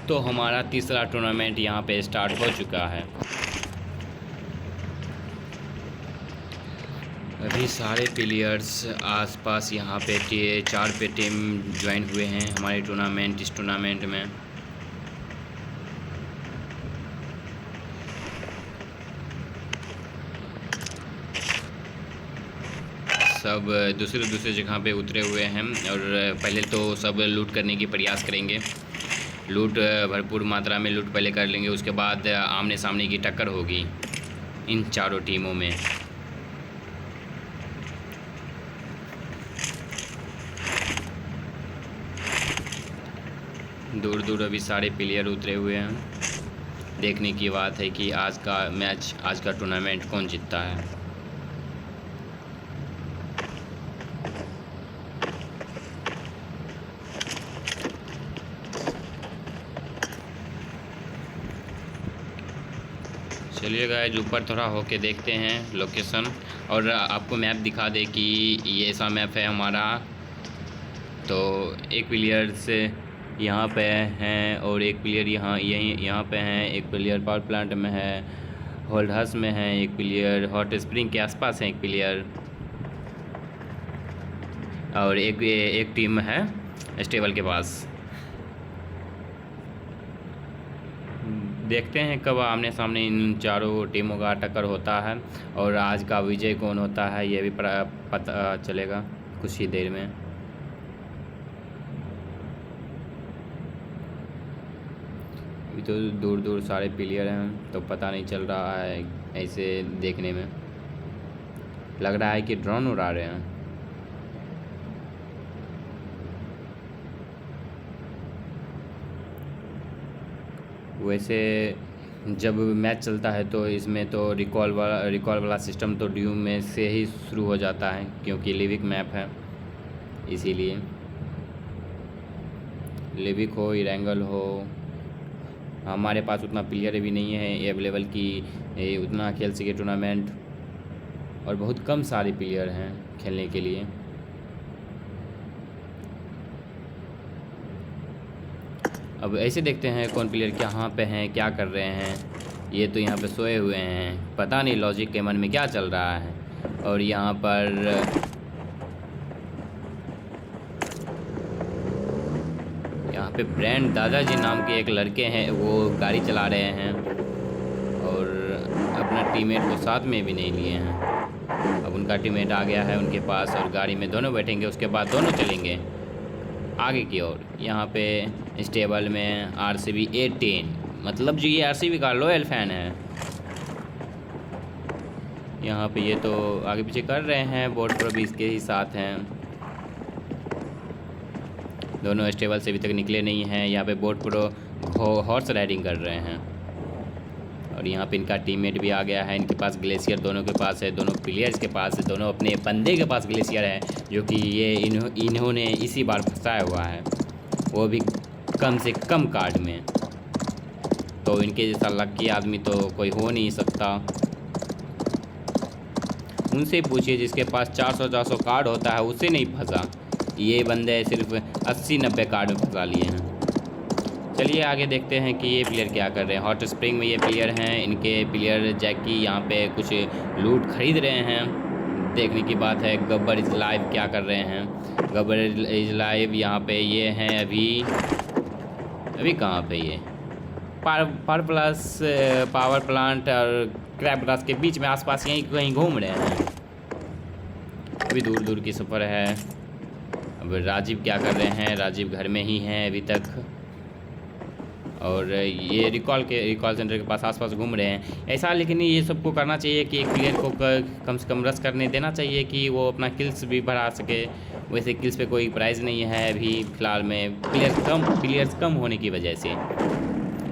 तो हमारा तीसरा टूर्नामेंट यहाँ पे स्टार्ट हो चुका है। अभी सारे प्लेयर्स आसपास यहाँ पे 4 पे टीम ज्वाइन हुए हैं हमारे इस टूर्नामेंट में। सब दूसरे जगह पे उतरे हुए हैं और पहले तो सब लूट करने की प्रयास करेंगे। लूट भरपूर मात्रा में लूट पहले कर लेंगे, उसके बाद आमने सामने की टक्कर होगी इन चारों टीमों में। दूर दूर अभी सारे प्लेयर उतरे हुए हैं। देखने की बात है कि आज का मैच, आज का टूर्नामेंट कौन जीतता है। चलिए गाइस, ऊपर थोड़ा होके देखते हैं लोकेशन, और आपको मैप दिखा दे कि ये ऐसा मैप है हमारा। तो एक प्लेयर से यहाँ पे हैं और एक प्लेयर यहाँ पे हैं। एक प्लेयर पावर प्लांट में है, होल्ड हाउस में है, एक प्लेयर हॉट स्प्रिंग के आसपास है, एक प्लेयर, और एक टीम है स्टेबल के पास। देखते हैं कब आमने सामने इन चारों टीमों का टक्कर होता है और आज का विजय कौन होता है ये भी पता चलेगा कुछ ही देर में। अभी तो दूर दूर सारे प्लेयर हैं तो पता नहीं चल रहा है। ऐसे देखने में लग रहा है कि ड्रोन उड़ा रहे हैं। वैसे जब मैच चलता है तो इसमें तो रिकॉल वाला सिस्टम तो ड्यूम में से ही शुरू हो जाता है, क्योंकि लिविक मैप है, इसीलिए। लिविक हो, इरेंगल हो, हमारे पास उतना प्लेयर भी नहीं है अवेलेबल कि उतना खेल सके टूर्नामेंट, और बहुत कम सारे प्लेयर हैं खेलने के लिए। अब ऐसे देखते हैं कौन प्लेयर कहाँ पे हैं, क्या कर रहे हैं। ये तो यहाँ पे सोए हुए हैं, पता नहीं लॉजिक के मन में क्या चल रहा है। और यहाँ पे ब्रांड दादाजी नाम के एक लड़के हैं, वो गाड़ी चला रहे हैं और अपना टीममेट को साथ में भी नहीं लिए हैं। अब उनका टीममेट आ गया है उनके पास और गाड़ी में दोनों बैठेंगे, उसके बाद दोनों चलेंगे आगे की ओर। यहाँ पे स्टेबल में RCB 18, मतलब जो ये RCB का लॉयल फैन है। यहाँ पे ये तो आगे पीछे कर रहे हैं, बोट प्रो भी इसके ही साथ हैं। दोनों स्टेबल से अभी तक निकले नहीं हैं। यहाँ पे बोट प्रो हॉर्स राइडिंग कर रहे हैं और यहाँ पे इनका टीममेट भी आ गया है। इनके पास ग्लेशियर दोनों के पास है, दोनों प्लेयर्स के पास है, दोनों अपने बंदे के पास ग्लेशियर है, जो कि ये इन्होंने इसी बार फंसाया हुआ है, वो भी कम से कम कार्ड में। तो इनके जैसा लक्की आदमी तो कोई हो नहीं सकता। उनसे पूछिए जिसके पास 400 कार्ड होता है, उससे नहीं फंसा। ये बंदे सिर्फ 80-90 कार्ड में फंसा लिए हैं। चलिए आगे देखते हैं कि ये प्लेयर क्या कर रहे हैं। हॉट स्प्रिंग में ये प्लेयर हैं, इनके प्लेयर जैकी यहाँ पे कुछ लूट खरीद रहे हैं। देखने की बात है गब्बर इज लाइव क्या कर रहे हैं। गब्बर इज लाइव यहाँ पे ये हैं अभी कहाँ पे ये पावर प्लांट और क्रैप ग्रास के बीच में आसपास यहीं कहीं घूम रहे हैं। अभी दूर दूर की सफ़र है। अब राजीव क्या कर रहे हैं, राजीव घर में ही हैं अभी तक, और ये रिकॉल सेंटर के पास आसपास घूम रहे हैं। ऐसा लेकिन ये सबको करना चाहिए कि एक प्लेयर को कम से कम रश करने देना चाहिए कि वो अपना किल्स भी बढ़ा सके। वैसे किल्स पे कोई प्राइज़ नहीं है अभी फ़िलहाल में, प्लेयर्स कम होने की वजह से।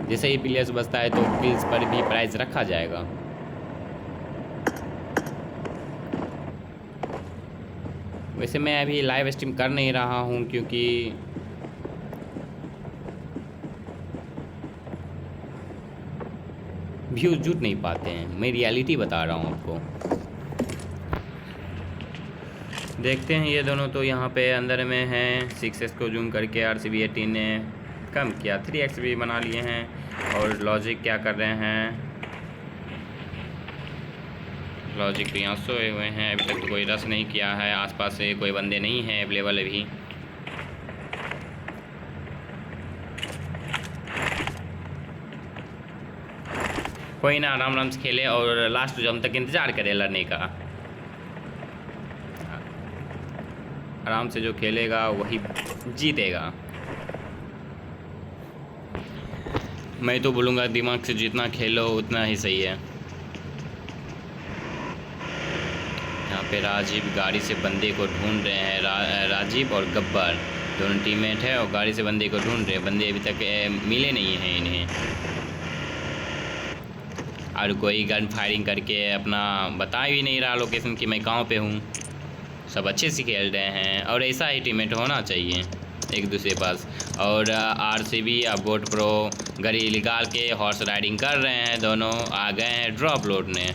जैसे ही प्लेयर्स बचता है तो किल्स पर भी प्राइज़ रखा जाएगा। वैसे मैं अभी लाइव स्ट्रीम कर नहीं रहा हूँ क्योंकि व्यूज़ जुट नहीं पाते हैं। मैं रियलिटी बता रहा हूँ आपको। देखते हैं ये दोनों तो यहाँ पे अंदर में हैं। 6S को जूम करके RCB 18 ने कम किया, 3x भी बना लिए हैं। और लॉजिक क्या कर रहे हैं, लॉजिक तो यहाँ सोए हुए हैं, अभी तक तो कोई रश नहीं किया है, आसपास से कोई बंदे नहीं हैं अवेलेबल अभी। कोई ना, आराम आराम से खेले और लास्ट जम तक इंतज़ार करे लड़ने का। आराम से जो खेलेगा वही जीतेगा। मैं तो बोलूँगा दिमाग से जितना खेलो उतना ही सही है। यहाँ पे राजीव गाड़ी से बंदे को ढूंढ रहे हैं, राजीव और गब्बर दोनों टीममेट है और गाड़ी से बंदे को ढूंढ रहे हैं। बंदे अभी तक मिले नहीं हैं इन्हें, और कोई गन फायरिंग करके अपना बता भी नहीं रहा लोकेशन कि मैं कहाँ पे हूँ। सब अच्छे से खेल रहे हैं और ऐसा ही टीममेट होना चाहिए एक दूसरे पास। और RCB और बोट प्रो गाड़ी निकाल के हॉर्स राइडिंग कर रहे हैं, दोनों आ गए हैं ड्रॉप लोडने।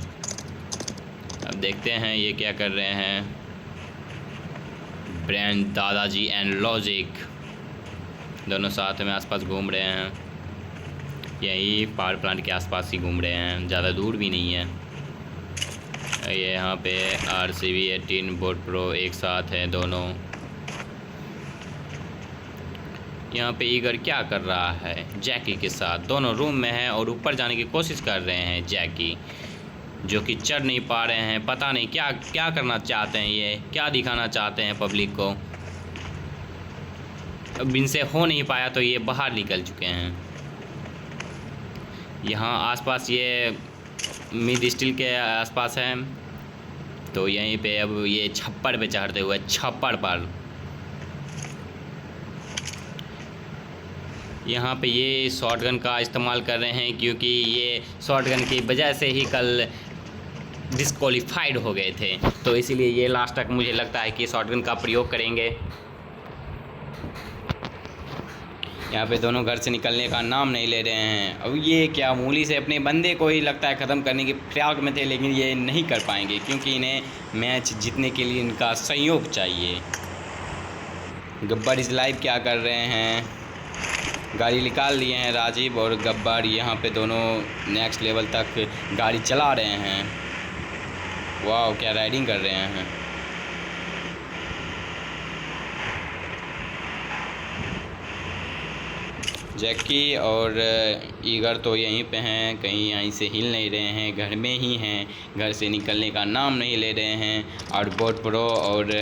अब देखते हैं ये क्या कर रहे हैं। ब्रेन दादाजी एंड लॉजिक दोनों साथ में आसपास घूम रहे हैं, यही पावर प्लांट के आसपास ही घूम रहे हैं, ज़्यादा दूर भी नहीं है। ये यहाँ पे RCB 18 बोट प्रो एक साथ हैं दोनों। यहाँ पे ईगर क्या कर रहा है, जैकी के साथ दोनों रूम में हैं और ऊपर जाने की कोशिश कर रहे हैं जैकी, जो कि चढ़ नहीं पा रहे हैं। पता नहीं क्या क्या करना चाहते हैं, ये क्या दिखाना चाहते हैं पब्लिक को। अब इनसे हो नहीं पाया तो ये बाहर निकल चुके हैं। यहाँ आसपास ये मिड स्टील के आसपास है, तो यहीं पे अब ये छप्पर पे चढ़ते हुए, छप्पर पर यहाँ पे ये शॉटगन का इस्तेमाल कर रहे हैं, क्योंकि ये शॉटगन की वजह से ही कल डिस्क्वालीफाइड हो गए थे, तो इसीलिए ये लास्ट तक मुझे लगता है कि शॉटगन का प्रयोग करेंगे। यहाँ पे दोनों घर से निकलने का नाम नहीं ले रहे हैं। अब ये क्या मूली से अपने बंदे को ही लगता है ख़त्म करने की फिराक में थे, लेकिन ये नहीं कर पाएंगे क्योंकि इन्हें मैच जीतने के लिए इनका सहयोग चाहिए। गब्बर इस लाइव क्या कर रहे हैं, गाड़ी निकाल लिए हैं राजीव और गब्बर, यहाँ पे दोनों नेक्स्ट लेवल तक गाड़ी चला रहे हैं। वाह क्या राइडिंग कर रहे हैं। जैकी और ईगर तो यहीं पे हैं, कहीं यहीं से हिल नहीं रहे हैं, घर में ही हैं, घर से निकलने का नाम नहीं ले रहे हैं। और बोट प्रो और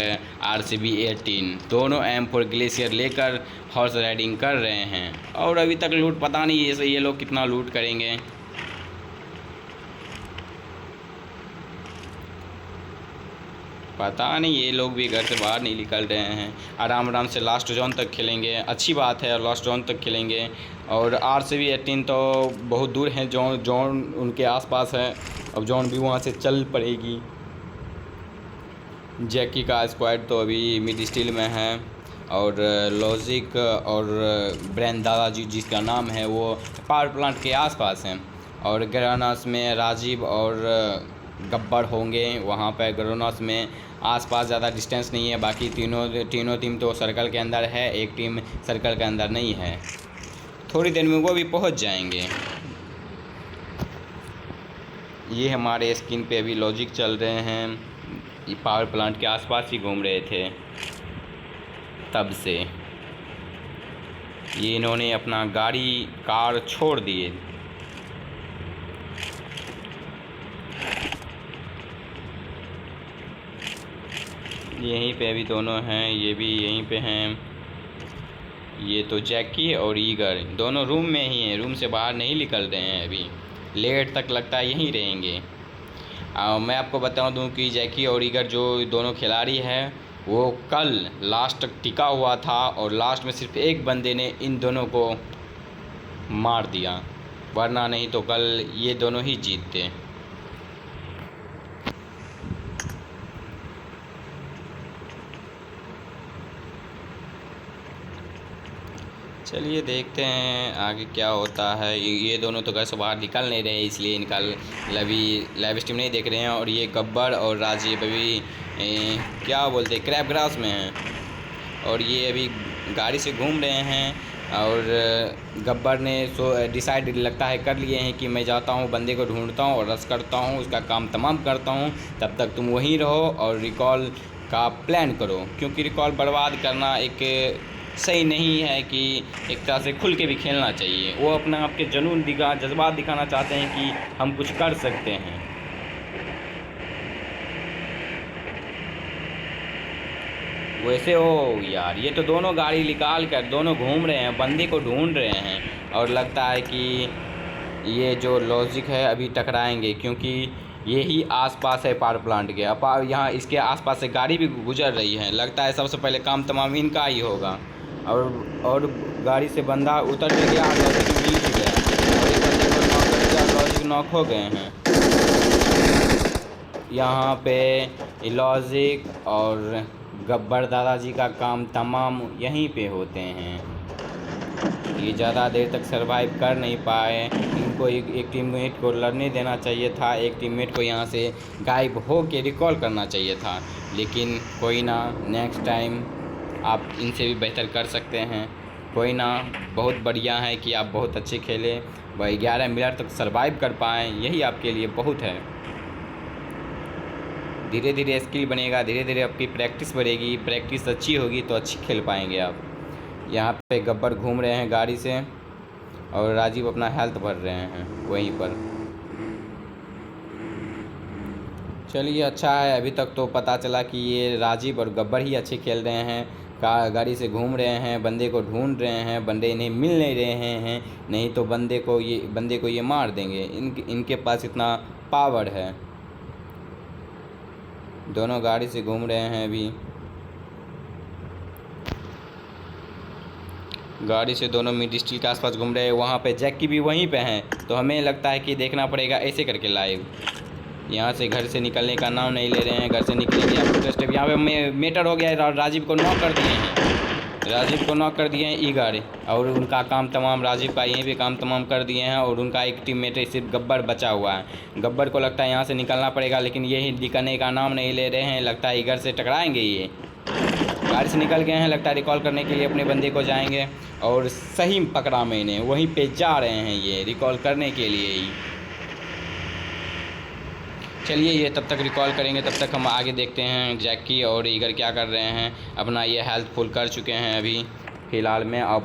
RCB 18 दोनों M4 ग्लेशियर लेकर हॉर्स राइडिंग कर रहे हैं। और अभी तक लूट पता नहीं ये लोग कितना लूट करेंगे। पता नहीं, ये लोग भी घर से बाहर नहीं निकल रहे हैं, आराम आराम से लास्ट जोन तक खेलेंगे। अच्छी बात है, लास्ट जोन तक खेलेंगे। और RCB 18 तो बहुत दूर है, जोन उनके आसपास है, अब जोन भी वहाँ से चल पड़ेगी। जैकी का स्क्वाड तो अभी मिड स्टील में है, और लॉजिक और ब्रेन दादाजी जिसका नाम है वो पावर प्लांट के आसपास हैं। और ग्रेनास में राजीव और गब्बर होंगे वहाँ पर। ग्रेनास में आसपास ज़्यादा डिस्टेंस नहीं है, बाकी तीनों टीम तो सर्कल के अंदर है, एक टीम सर्कल के अंदर नहीं है। थोड़ी देर में वो भी पहुँच जाएंगे। ये हमारे स्क्रीन पे अभी लॉजिक चल रहे हैं, ये पावर प्लांट के आसपास ही घूम रहे थे तब से। ये इन्होंने अपना कार छोड़ दिए। यहीं पे अभी दोनों हैं, ये भी यहीं पे हैं। ये तो जैकी और ईगर दोनों रूम में ही हैं, रूम से बाहर नहीं निकल रहे हैं अभी, लेट तक लगता है यहीं रहेंगे। मैं आपको बता दूं कि जैकी और ईगर जो दोनों खिलाड़ी हैं वो कल लास्ट तक टिका हुआ था, और लास्ट में सिर्फ एक बंदे ने इन दोनों को मार दिया, वरना नहीं तो कल ये दोनों ही जीतते। चलिए देखते हैं आगे क्या होता है। ये दोनों तो घर से बाहर निकल नहीं रहे, इसलिए इनका लाइव स्ट्रीम नहीं देख रहे हैं। और ये गब्बर और राजीव अभी क्या बोलते हैं, क्रैब ग्रास में हैं, और ये अभी गाड़ी से घूम रहे हैं। और गब्बर ने डिसाइड लगता है कर लिए हैं कि मैं जाता हूँ, बंदे को ढूंढता हूँ और रश करता हूँ, उसका काम तमाम करता हूँ, तब तक तुम वहीं रहो और रिकॉल का प्लान करो, क्योंकि रिकॉल बर्बाद करना एक सही नहीं है कि एक तरह से खुल के भी खेलना चाहिए। वो अपना आपके जुनून जज्बात दिखाना चाहते हैं कि हम कुछ कर सकते हैं। वैसे हो यार, ये तो दोनों गाड़ी निकाल कर दोनों घूम रहे हैं, बंदे को ढूंढ रहे हैं और लगता है कि ये जो लॉजिक है अभी टकराएंगे, क्योंकि ये ही आसपास है पावर प्लांट के। अब यहाँ इसके आसपास से गाड़ी भी गुजर रही है, लगता है सबसे पहले काम तमाम इनका ही होगा। और गाड़ी से बंदा उतर भी गया, लॉजिक मिल भी गया और एक बंदे को नॉक कर दिया, लॉजिक नॉक हो गए हैं। यहाँ पे लॉजिक और गब्बर दादाजी का काम तमाम यहीं पे होते हैं। ये ज़्यादा देर तक सरवाइव कर नहीं पाए, इनको एक टीममेट को लड़ने देना चाहिए था, एक टीममेट को यहाँ से गायब हो के रिकॉल करना चाहिए था, लेकिन कोई ना, नेक्स्ट टाइम आप इनसे भी बेहतर कर सकते हैं। कोई ना, बहुत बढ़िया है कि आप बहुत अच्छे खेले, वह 11 मिनट तक सरवाइव कर पाएँ, यही आपके लिए बहुत है। धीरे धीरे स्किल बनेगा, धीरे धीरे आपकी प्रैक्टिस बढ़ेगी, प्रैक्टिस अच्छी होगी तो अच्छी खेल पाएंगे आप। यहाँ पे गब्बर घूम रहे हैं गाड़ी से और राजीव अपना हेल्थ भर रहे हैं वहीं पर। चलिए अच्छा है, अभी तक तो पता चला कि ये राजीव और गब्बर ही अच्छे खेल रहे हैं, गाड़ी से घूम रहे हैं, बंदे को ढूंढ रहे हैं, बंदे इन्हें मिल नहीं रहे हैं, नहीं तो बंदे को ये मार देंगे। इनके पास इतना पावर है। दोनों गाड़ी से घूम रहे हैं, अभी गाड़ी से दोनों मिड स्टील के आसपास घूम रहे हैं। वहाँ पे जैकी भी वहीं पे हैं, तो हमें लगता है कि देखना पड़ेगा ऐसे करके लाइव। यहाँ से घर से निकलने का नाम नहीं ले रहे हैं, घर से निकलेंगे आपको स्टेप। यहाँ पे मेटर हो गया है, राजीव को नॉक कर दिए हैं, राजीव को नॉक कर दिए हैं ईगर, और उनका काम तमाम, राजीव का यहीं पे काम तमाम कर दिए हैं। और उनका एक टीममेट सिर्फ गब्बर बचा हुआ है। गब्बर को लगता है यहाँ से निकलना पड़ेगा, लेकिन यही निकलने का नाम नहीं ले रहे हैं, लगता है ईगर से टकराएंगे। ये गाड़ी से निकल गए हैं, लगता है रिकॉल करने के लिए अपने बंदे को जाएंगे, और सही पकड़ा मैंने, वहीं पे जा रहे हैं ये रिकॉल करने के लिए ही। चलिए ये तब तक रिकॉल करेंगे, तब तक हम आगे देखते हैं जैकी और ईगर क्या कर रहे हैं। अपना ये हेल्थ फुल कर चुके हैं अभी फ़िलहाल में। और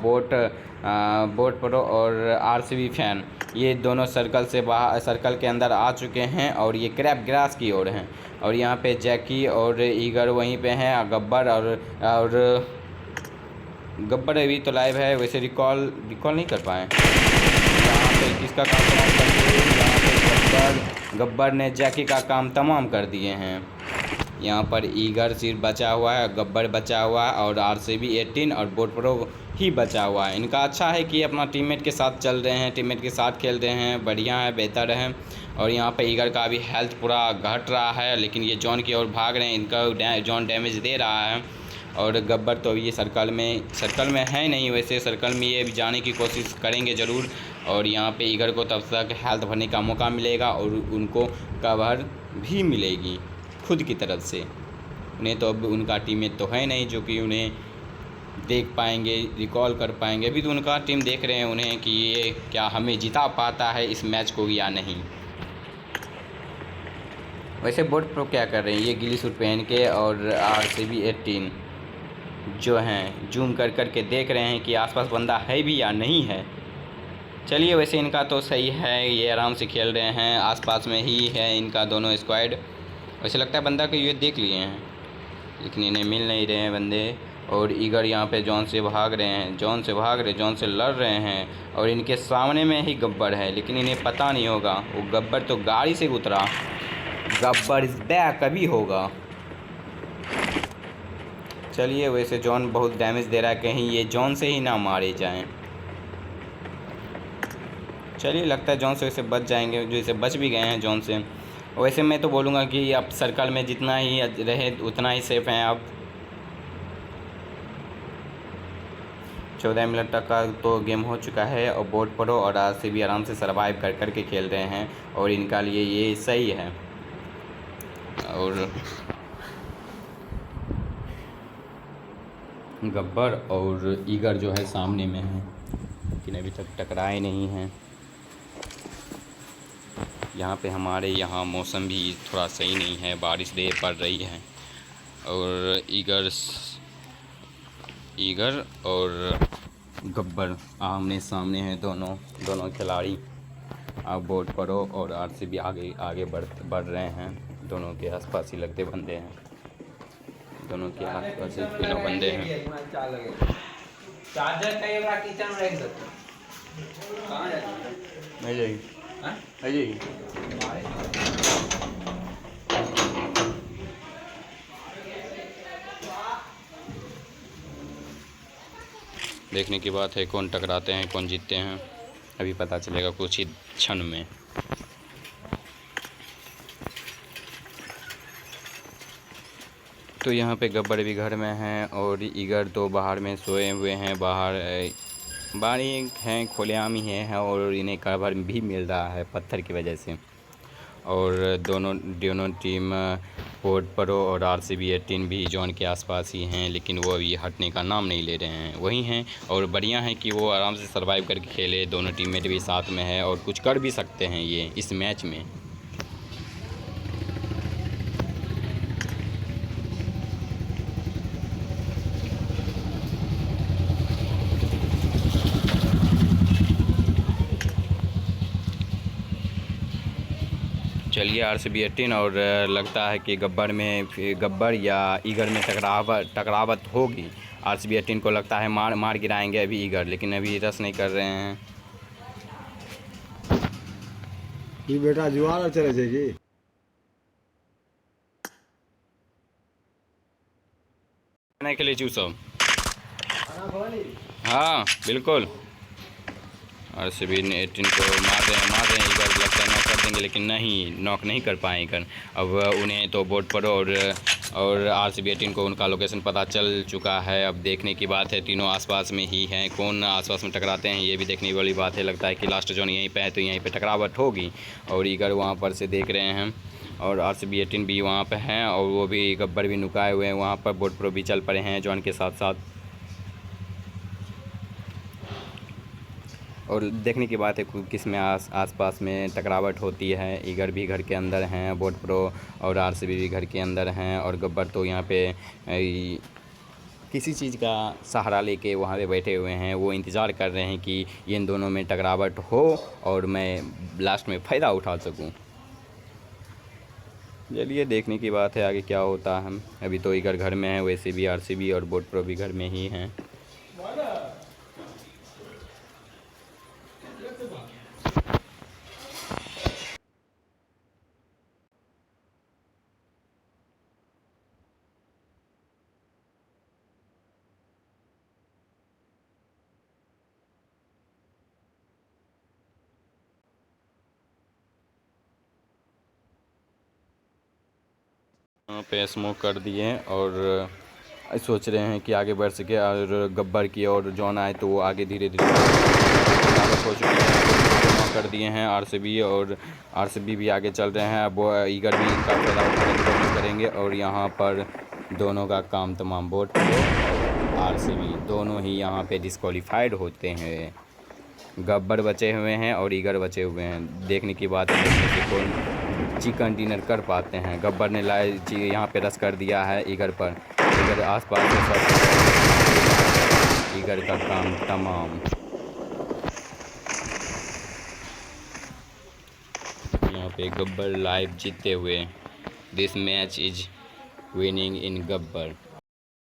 बोट प्रो और आरसीबी फैन ये दोनों सर्कल के अंदर आ चुके हैं और ये क्रैप ग्रास की ओर हैं। और यहाँ पे जैकी और ईगर वहीं पे हैं, गब्बर और गब्बर अभी तो लाइव है, वैसे रिकॉल नहीं कर पाए। यहाँ पे किसका काम तमाम कर दिए, यहाँ पे गब्बर ने जैकी का काम तमाम कर दिए हैं। यहाँ पर ईगर सिर्फ बचा हुआ है, गब्बर बचा हुआ है और आरसीबी 18 और बोट प्रो ही बचा हुआ है। इनका अच्छा है कि अपना टीममेट के साथ चल रहे हैं, टीममेट के साथ खेल रहे हैं, बढ़िया है, बेहतर है। और यहाँ पे ईगर का भी हेल्थ पूरा घट रहा है, लेकिन ये जॉन की ओर भाग रहे हैं, इनका जॉन डैमेज दे रहा है। और गब्बर तो ये सर्कल में है नहीं, वैसे सर्कल में ये भी जाने की कोशिश करेंगे ज़रूर। और यहाँ पे ईगर को तब तक हेल्थ भरने का मौका मिलेगा और उनको कवर भी मिलेगी खुद की तरफ से। उन्हें तो अब उनका टीममेट तो है नहीं जो कि उन्हें देख पाएंगे, रिकॉल कर पाएंगे। अभी तो उनका टीम देख रहे हैं उन्हें कि ये क्या हमें जिता पाता है इस मैच को या नहीं। वैसे बोट प्रो क्या कर रहे हैं, ये गिली सूट पहन के और आरसीबी 18 जो हैं जूम कर के देख रहे हैं कि आसपास बंदा है भी या नहीं है। चलिए वैसे इनका तो सही है, ये आराम से खेल रहे हैं, आसपास में ही है इनका दोनों स्क्वाड। वैसे लगता है बंदा को ये देख लिए हैं, लेकिन इन्हें मिल नहीं रहे हैं बंदे। और ईगर यहाँ पे जॉन से भाग रहे हैं, जॉन से लड़ रहे हैं। और इनके सामने में ही गब्बर है, लेकिन इन्हें पता नहीं होगा वो गब्बर तो गाड़ी से उतरा, गब्बर इस बैक कभी होगा। चलिए वैसे जॉन बहुत डैमेज दे रहा है, कहीं ये जॉन से ही ना मारे जाएं। चलिए लगता है जॉन से वैसे बच जाएंगे, जो इसे बच भी गए हैं जॉन से। वैसे मैं तो बोलूँगा कि आप सर्कल में जितना ही रहे उतना ही सेफ़ हैं आप। 14 मिनट तक का तो गेम हो चुका है और बोट प्रो और आरसीबी आराम से सर्वाइव कर के खेल रहे हैं और इनका लिए ये सही है। और गब्बर और ईगर जो है सामने में है, लेकिन अभी तक टकराए नहीं हैं। यहाँ पे हमारे यहाँ मौसम भी थोड़ा सही नहीं है, बारिश देर पड़ रही है और ईगर और गब्बर आमने सामने हैं, दोनों खिलाड़ी। अब बोट परो और आरसीबी आगे आगे बढ़ रहे हैं। दोनों के आसपास ही लगते बंदे हैं, दोनों के आसपास ही तीनों बंदे हैं। चार्जर कई बार किचन में रख दो। कहाँ जाती है? अजय अजय देखने की बात है, कौन टकराते हैं कौन जीतते हैं अभी पता चलेगा कुछ ही क्षण में। तो यहाँ पे गब्बर भी घर में हैं और ईगर तो बाहर में सोए हुए हैं। बाहर ही हैं, खुलेआम ही है और इन्हें कवर भी मिल रहा है पत्थर की वजह से। और दोनों टीम पोर्ट परो और आरसीबी 18 भी जोन के आसपास ही हैं, लेकिन वो अभी हटने का नाम नहीं ले रहे हैं, वही हैं। और बढ़िया है कि वो आराम से सरवाइव करके खेले, दोनों टीममेट भी साथ में है और कुछ कर भी सकते हैं ये इस मैच में। चलिए आरसीबी 18 और लगता है कि गब्बर या ईगर में टकरावट होगी। आरसीबी 18 को लगता है मार गिराएंगे अभी ईगर, लेकिन अभी रस नहीं कर रहे हैं। ये बेटा जुआर चले जाएगी के लिए चूसो। हाँ बिल्कुल, आरसीबी 18 को मार रहे हैं ईगर, लगता है नॉक कर देंगे, लेकिन नहीं, नॉक नहीं कर पाएंगे। अब उन्हें तो बोट परो और आरसीबी 18 को उनका लोकेशन पता चल चुका है। अब देखने की बात है, तीनों आसपास में ही हैं, कौन आसपास में टकराते हैं ये भी देखने वाली बात है। लगता है कि लास्ट जोन यहीं पे है तो यहीं पे टकरावट होगी और ईगर वहाँ पर से देख रहे हैं और आरसीबी 18 भी वहाँ पे हैं और वो भी गब्बर भी नुकाए हुए हैं वहाँ पर। बोट प्रो भी चल पड़े हैं जोन के साथ साथ। और देखने की बात है किस में आसपास में टकरावट होती है। ईगर भी घर के अंदर हैं, बोट प्रो और आरसीबी भी घर के अंदर हैं और गब्बर तो यहाँ पे किसी चीज़ का सहारा लेके वहाँ पे बैठे हुए हैं। वो इंतज़ार कर रहे हैं कि इन दोनों में टकरावट हो और मैं लास्ट में फ़ायदा उठा सकूँ। चलिए देखने की बात है आगे क्या होता है। अभी तो ईगर घर में है, वैसे भी आरसीबी और बोट प्रो भी घर में ही हैं। यहाँ पे स्मोक कर दिए और सोच रहे हैं कि आगे बढ़ सके और गब्बर की और जॉन आए तो वो आगे धीरे धीरे हो चुके हैं। कर दिए हैं आरसीबी और आरसीबी भी आगे चल रहे हैं। अब वो ईगर भी इनका फायदा उठाने की कोशिश करेंगे और यहाँ पर दोनों का काम तमाम। बोट और आरसीबी दोनों ही यहाँ पे डिस्क्वालीफाइड होते हैं। गब्बर बचे हुए हैं और ईगर बचे हुए हैं। देखने की बात है कि कौन चिकन डिनर कर पाते हैं। गब्बर ने यहाँ पे रस कर दिया है ईगर पर, ईगर आसपास में सब ईगर का काम तमाम। यहाँ पे गब्बर लाइव जीतते हुए, this match is winning in Gabbar.